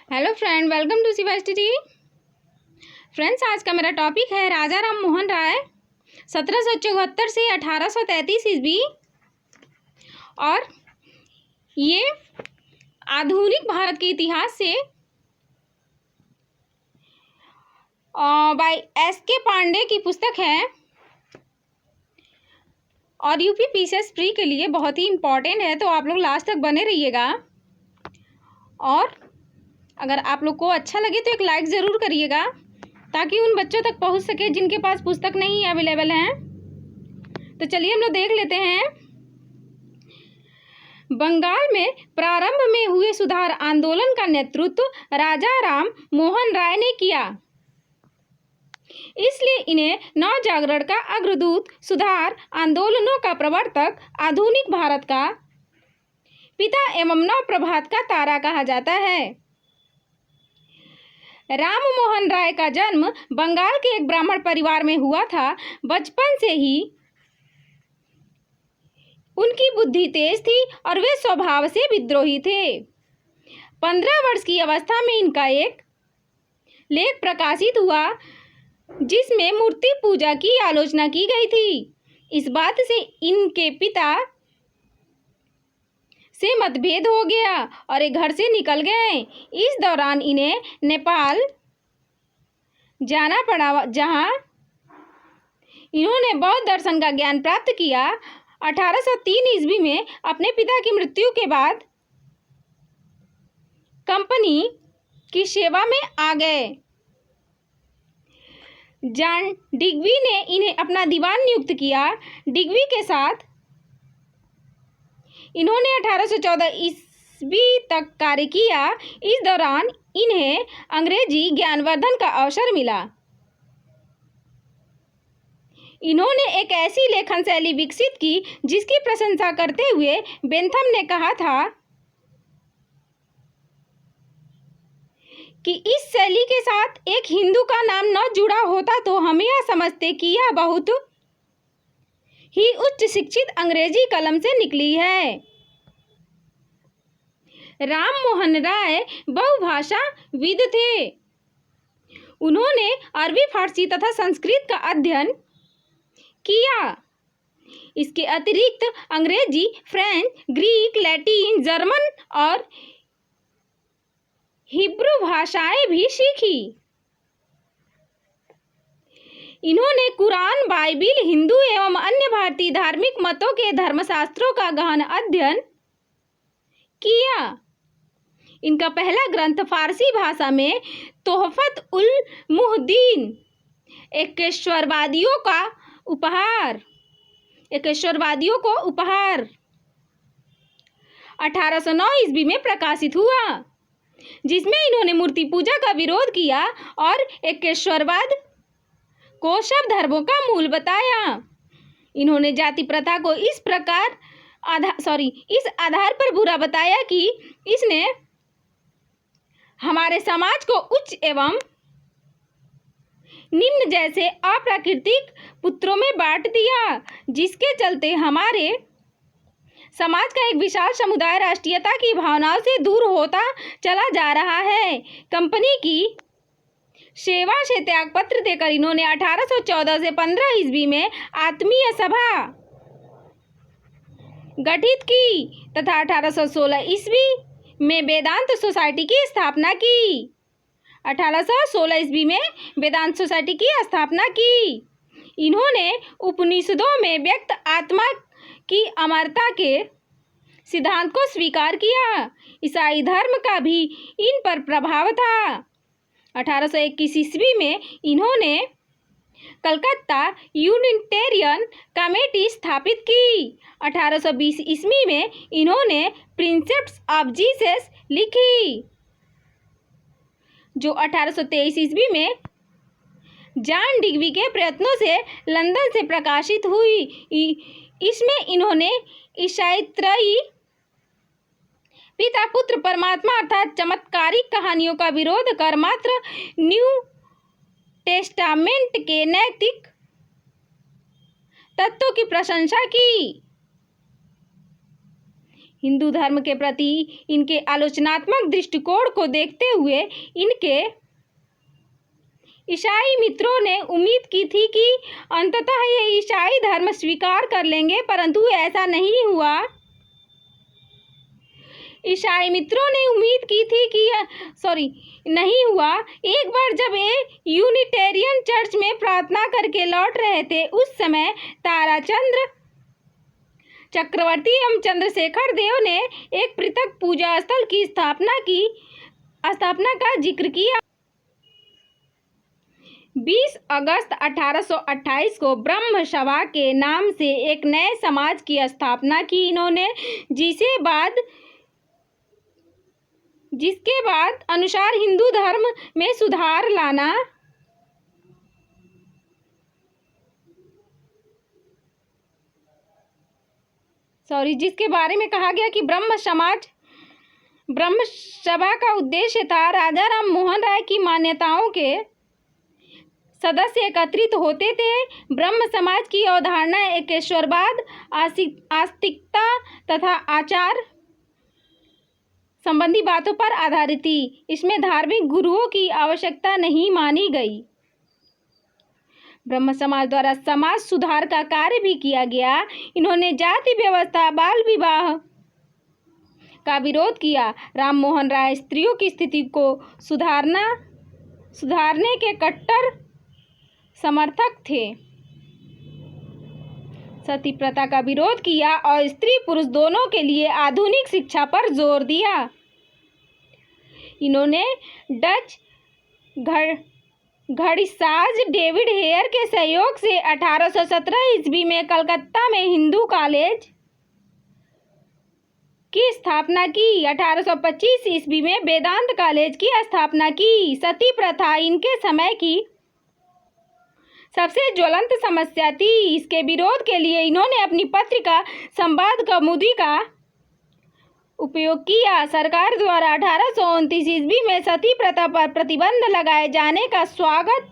Hello friend, welcome to Shiva study. Friends, आज का मेरा टॉपिक है राजा राम मोहन राय 1774 से 1833 ईस्वी। और ये आधुनिक भारत के इतिहास से बाय एस.के. पांडे की पुस्तक है और यूपी पीसीएस प्री के लिए बहुत ही इम्पॉर्टेंट है, तो आप लोग लास्ट तक बने रहिएगा। और अगर आप लोग को अच्छा लगे तो एक लाइक ज़रूर करिएगा ताकि उन बच्चों तक पहुंच सके जिनके पास पुस्तक नहीं अवेलेबल है। तो चलिए हम लोग देख लेते हैं। बंगाल में प्रारंभ में हुए सुधार आंदोलन का नेतृत्व राजा राम मोहन राय ने किया, इसलिए इन्हें नव जागरण का अग्रदूत, सुधार आंदोलनों का प्रवर्तक, आधुनिक भारत का पिता एवं नव प्रभात का तारा कहा जाता है। राम मोहन राय का जन्म बंगाल के एक ब्राह्मण परिवार में हुआ था। बचपन से ही उनकी बुद्धि तेज थी और वे स्वभाव से विद्रोही थे। 15 वर्ष की अवस्था में इनका एक लेख प्रकाशित हुआ जिसमें मूर्ति पूजा की आलोचना की गई थी। इस बात से इनके पिता से मतभेद हो गया और एक घर से निकल गए। इस दौरान इन्हें नेपाल जाना पड़ा, जहां इन्होंने बौद्ध दर्शन का ज्ञान प्राप्त किया। 1803 ईस्वी में अपने पिता की मृत्यु के बाद कंपनी की सेवा में आ गए। जॉन डिग्बी ने इन्हें अपना दीवान नियुक्त किया। डिग्बी के साथ इन्होंने 1814 ईस्वी तक कार्य किया। इस दौरान इन्हें अंग्रेजी ज्ञानवर्धन का अवसर मिला। इन्होंने एक ऐसी लेखन शैली विकसित की जिसकी प्रशंसा करते हुए बेंथम ने कहा था कि इस शैली के साथ एक हिंदू का नाम न जुड़ा होता तो हम यह समझते कि यह बहुत ही उच्च शिक्षित अंग्रेजी कलम से निकली है। राम मोहन राय बहुभाषा विद थे। उन्होंने अरबी, फारसी तथा संस्कृत का अध्ययन किया। इसके अतिरिक्त अंग्रेजी, फ्रेंच, ग्रीक, लैटिन, जर्मन और हिब्रू भाषाएं भी सीखी। इन्होंने कुरान, बाइबिल, हिंदू एवं अन्य भारतीय धार्मिक मतों के धर्मशास्त्रों का गहन अध्ययन किया। इनका पहला ग्रंथ फारसी भाषा में तोहफत उल मुहद्दीन, एकेश्वरवादियों को उपहार 1809 ईस्वी में प्रकाशित हुआ, जिसमें इन्होंने मूर्ति पूजा का विरोध किया और एकेश्वरवाद को सब धर्मों का मूल बताया। इन्होंने जाति प्रथा को इस आधार पर बुरा बताया कि इसने हमारे समाज को उच्च एवं निम्न जैसे अप्राकृतिक पुत्रों में बांट दिया, जिसके चलते हमारे समाज का एक विशाल समुदाय राष्ट्रीयता की भावनाओं से दूर होता चला जा रहा है। कंपनी की सेवा से त्याग पत्र देकर इन्होंने 1814 से 15 ईस्वी में आत्मीय सभा गठित की तथा 1816 ईस्वी में वेदांत सोसाइटी की स्थापना की। 1816 ईस्वी में वेदांत सोसाइटी की स्थापना की। इन्होंने उपनिषदों में व्यक्त आत्मा की अमरता के सिद्धांत को स्वीकार किया। ईसाई धर्म का भी इन पर प्रभाव था। 1821 ईस्वी में इन्होंने कलकत्ता यूनिटेरियन कमेटी स्थापित की। 1820 ईस्वी में इन्होंने प्रिंसेप्ट्स ऑफ जीसस लिखी, जो 1823 ईस्वी में जॉन डिग्बी के प्रयत्नों से लंदन से प्रकाशित हुई। इसमें इन्होंने ईसाई त्रयी पिता पुत्र परमात्मा अर्थात चमत्कारिक कहानियों का विरोध कर मात्र न्यू टेस्टामेंट के नैतिक तत्वों की प्रशंसा की। हिंदू धर्म के प्रति इनके आलोचनात्मक दृष्टिकोण को देखते हुए इनके ईसाई मित्रों ने उम्मीद की थी कि अंततः ये ईसाई धर्म स्वीकार कर लेंगे, परंतु ऐसा नहीं हुआ। ईसाई मित्रों ने उम्मीद की थी कि नहीं हुआ। एक बार जब ये यूनिटेरियन चर्च में प्रार्थना करके लौट रहे थे, उस समय ताराचंद्र चक्रवर्ती एवं चंद्रशेखर देव ने एक पृथक पूजा स्थल की स्थापना का जिक्र किया। 20 अगस्त 1828 को ब्रह्म सभा के नाम से एक नए समाज की स्थापना की इन्होंने, जिसके बाद अनुसार हिंदू धर्म में सुधार लाना जिसके बारे में कहा गया कि ब्रह्म सभा का उद्देश्य था राजा राम मोहन राय की मान्यताओं के सदस्य एकत्रित होते थे। ब्रह्म समाज की अवधारणा एकेश्वरवाद, आस्तिकता तथा आचार संबंधी बातों पर आधारित थी। इसमें धार्मिक गुरुओं की आवश्यकता नहीं मानी गई। ब्रह्म समाज द्वारा समाज सुधार का कार्य भी किया गया। इन्होंने जाति व्यवस्था, बाल विवाह का विरोध किया। राम मोहन राय स्त्रियों की स्थिति को सुधारने के कट्टर समर्थक थे। सती प्रथा का विरोध किया और स्त्री पुरुष दोनों के लिए आधुनिक शिक्षा पर जोर दिया। इन्होंने डच घड़ीसाज डेविड हेयर के सहयोग से 1817 ईस्वी में कलकत्ता में हिंदू कॉलेज की स्थापना की। 1825 ईस्वी में वेदांत कॉलेज की स्थापना की। सती प्रथा इनके समय की सबसे ज्वलंत समस्या थी। इसके विरोध के लिए इन्होंने अपनी पत्रिका संवाद कौमुदी का उपयोग किया। सरकार द्वारा 1829 ईस्वी में सती प्रथा पर प्रतिबंध लगाए जाने का स्वागत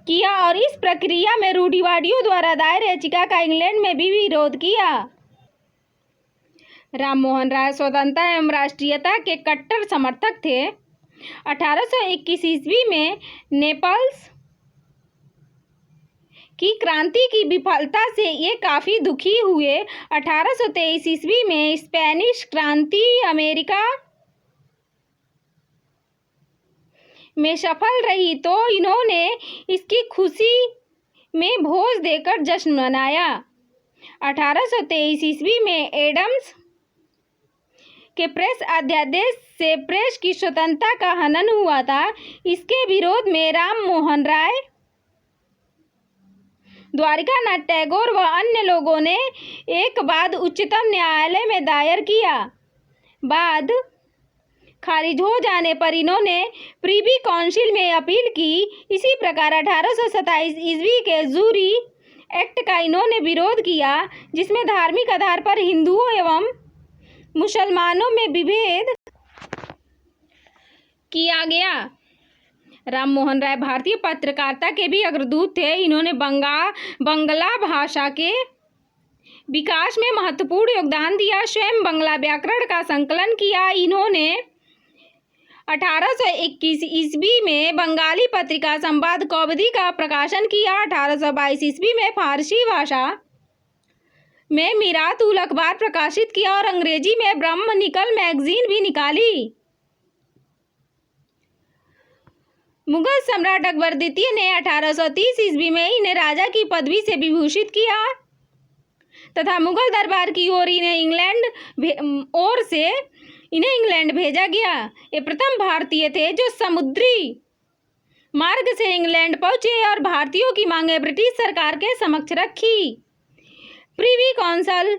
किया और इस प्रक्रिया में रूढ़िवादियों द्वारा दायर याचिका का इंग्लैंड में भी विरोध किया। राम मोहन राय स्वतंत्रता एवं राष्ट्रीयता के कट्टर समर्थक थे। 1821 ईस्वी में नेपल्स की क्रांति की विफलता से ये काफी दुखी हुए। 1823 ईस्वी में स्पेनिश क्रांति अमेरिका में सफल रही तो इन्होंने इसकी खुशी में भोज देकर जश्न मनाया। 1823 ईस्वी में एडम्स के प्रेस अध्यादेश से प्रेस की स्वतंत्रता का हनन हुआ था। इसके विरोध में राम मोहन राय, द्वारिकानाथ टैगोर व अन्य लोगों ने एक वाद उच्चतम न्यायालय में दायर किया। बाद खारिज हो जाने पर इन्होंने प्रीवी काउंसिल में अपील की। इसी प्रकार 1827 ईस्वी के जूरी एक्ट का इन्होंने विरोध किया, जिसमें धार्मिक आधार पर हिंदुओं एवं मुसलमानों में विभेद किया गया। राम मोहन राय भारतीय पत्रकारिता के भी अग्रदूत थे। इन्होंने बंगला भाषा के विकास में महत्वपूर्ण योगदान दिया। स्वयं बंगला व्याकरण का संकलन किया। इन्होंने 1821 ईस्वी में बंगाली पत्रिका संवाद कौमुदी का प्रकाशन किया। 1822 ईस्वी में फारसी भाषा में मीरात उल अखबार प्रकाशित किया और अंग्रेजी में ब्रह्म निकल मैगजीन भी निकाली। मुगल सम्राट अकबर द्वितीय ने 1830 ईस्वी में इन्हें राजा की पदवी से विभूषित किया तथा मुगल दरबार की ओर इन्हें इंग्लैंड भेजा गया। ये प्रथम भारतीय थे जो समुद्री मार्ग से इंग्लैंड पहुंचे और भारतीयों की मांगें ब्रिटिश सरकार के समक्ष रखी। प्रीवी काउंसिल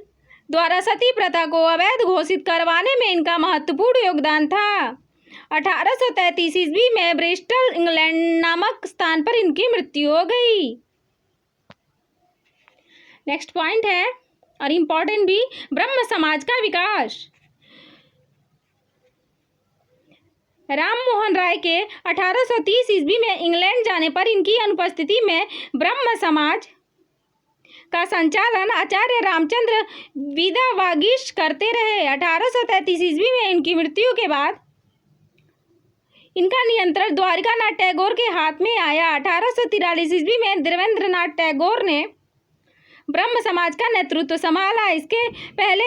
द्वारा सती प्रथा को अवैध घोषित करवाने में इनका महत्वपूर्ण योगदान था। 1833 ईस्वी में ब्रिस्टल इंग्लैंड नामक स्थान पर इनकी मृत्यु हो गई। नेक्स्ट पॉइंट है और इम्पोर्टेंट भी, ब्रह्म समाज का विकास। राम मोहन राय के 1830 ईस्वी में इंग्लैंड जाने पर इनकी अनुपस्थिति में ब्रह्म समाज का संचालन आचार्य रामचंद्र विदावागीश करते रहे। 1833 ईस्वी में इनकी मृत्यु के बाद इनका नियंत्रण द्वारिकानाथ टैगोर के हाथ में आया। 1843 ईस्वी में देवेंद्रनाथ टैगोर ने ब्रह्म समाज का नेतृत्व संभाला। इसके पहले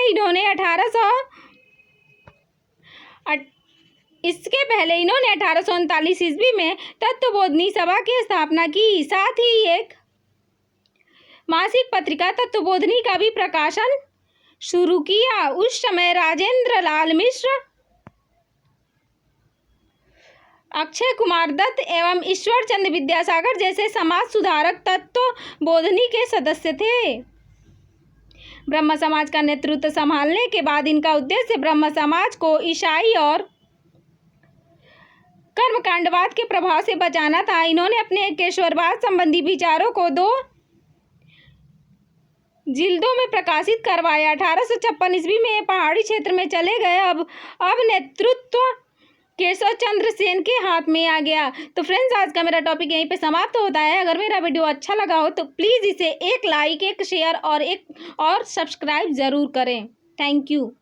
इन्होंने 1839 ईस्वी में तत्वबोधिनी सभा की स्थापना की। साथ ही एक मासिक पत्रिका तत्वबोधिनी का भी प्रकाशन शुरू किया। उस समय राजेंद्र लाल मिश्र, अक्षय कुमार दत्त एवं ईश्वर चंद्र विद्यासागर जैसे समाज सुधारक तत्वबोधिनी के सदस्य थे। ब्रह्म समाज का नेतृत्व संभालने के बाद इनका उद्देश्य ब्रह्म समाज को ईसाई और कर्मकांडवाद के प्रभाव से बचाना था। इन्होंने अपने केशवरवाद संबंधी विचारों को 2 जिल्दों में प्रकाशित करवाया। 1856 ईस्वी में पहाड़ी क्षेत्र में चले गए। अब नेतृत्व केशव चंद्र सेन के हाथ में आ गया। तो फ्रेंड्स, आज का मेरा टॉपिक यहीं पे समाप्त होता है। अगर मेरा वीडियो अच्छा लगा हो तो प्लीज़ इसे एक लाइक, एक शेयर और सब्सक्राइब ज़रूर करें। Thank you.